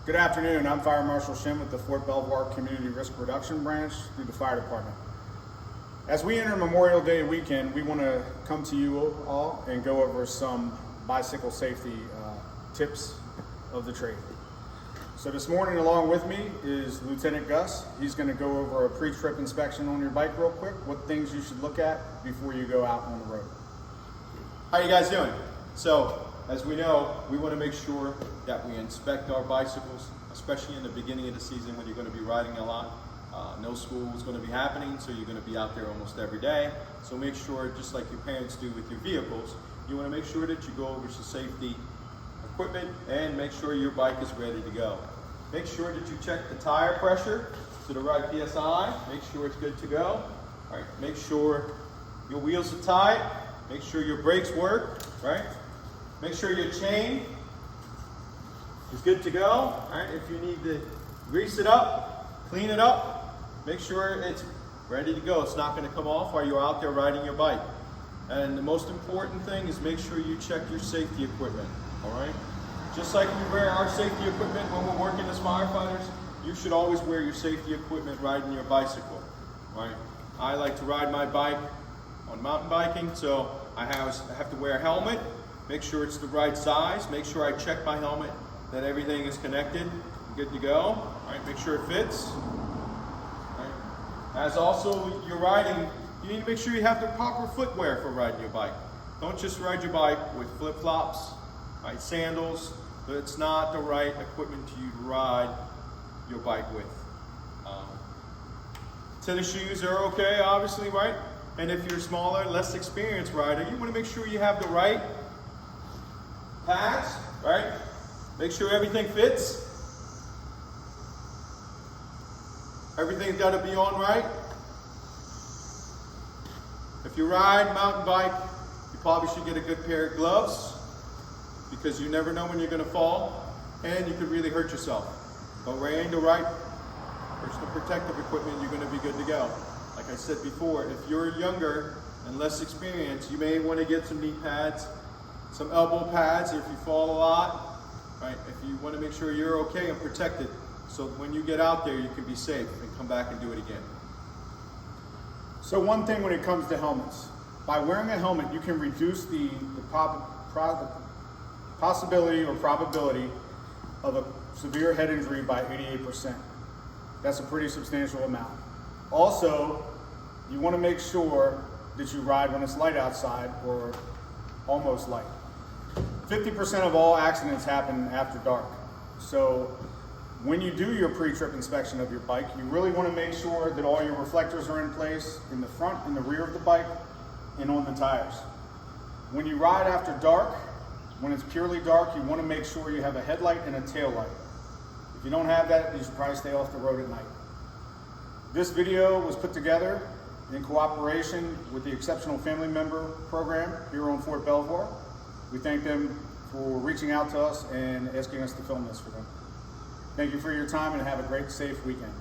Good afternoon, I'm Fire Marshal Shim with the Fort Belvoir Community Risk Reduction Branch through the Fire Department. As we enter Memorial Day weekend, we want to come to you all and go over some bicycle safety tips of the trade. So this morning along with me is Lieutenant Gus. He's going to go over a pre-trip inspection on your bike real quick, what things you should look at before you go out on the road. How you guys doing? So, as we know, we want to make sure that we inspect our bicycles, especially in the beginning of the season when you're going to be riding a lot. No school is going to be happening, so you're going to be out there almost every day. So make sure, just like your parents do with your vehicles, you want to make sure that you go over some safety equipment and make sure your bike is ready to go. Make sure that you check the tire pressure to the right PSI. Make sure it's good to go. All right, make sure your wheels are tight. Make sure your brakes work, right? Make sure your chain is good to go. All right, if you need to grease it up, clean it up, make sure it's ready to go. It's not going to come off while you're out there riding your bike. And the most important thing is make sure you check your safety equipment, all right? Just like we wear our safety equipment when we're working as firefighters, you should always wear your safety equipment riding your bicycle, right? I like to ride my bike on mountain biking, so I have to wear a helmet. Make sure it's the right size. Make sure I check my helmet that everything is connected, good to go. All right, make sure it fits. All right. As also you're riding, you need to make sure you have the proper footwear for riding your bike. Don't just ride your bike with flip-flops, right, sandals. It's not the right equipment to ride your bike with. Tennis shoes are okay, obviously, right? And if you're a smaller, less experienced rider, you want to make sure you have the right pads, right? Make sure everything fits. Everything's got to be on right. If you ride mountain bike, you probably should get a good pair of gloves because you never know when you're going to fall and you could really hurt yourself. But wearing the right personal protective equipment, you're going to be good to go. Like I said before, if you're younger and less experienced, you may want to get some knee pads, some elbow pads if you fall a lot, right? If you want to make sure you're okay and protected, so when you get out there, you can be safe and come back and do it again. So one thing when it comes to helmets, by wearing a helmet, you can reduce the possibility or probability of a severe head injury by 88%. That's a pretty substantial amount. Also, you want to make sure that you ride when it's light outside or almost light. 50% of all accidents happen after dark. So when you do your pre-trip inspection of your bike, you really want to make sure that all your reflectors are in place in the front and the rear of the bike and on the tires. When you ride after dark, when it's purely dark, you want to make sure you have a headlight and a tail light. If you don't have that, you should probably stay off the road at night. This video was put together in cooperation with the Exceptional Family Member Program here on Fort Belvoir. We thank them for reaching out to us and asking us to film this for them. Thank you for your time and have a great, safe weekend.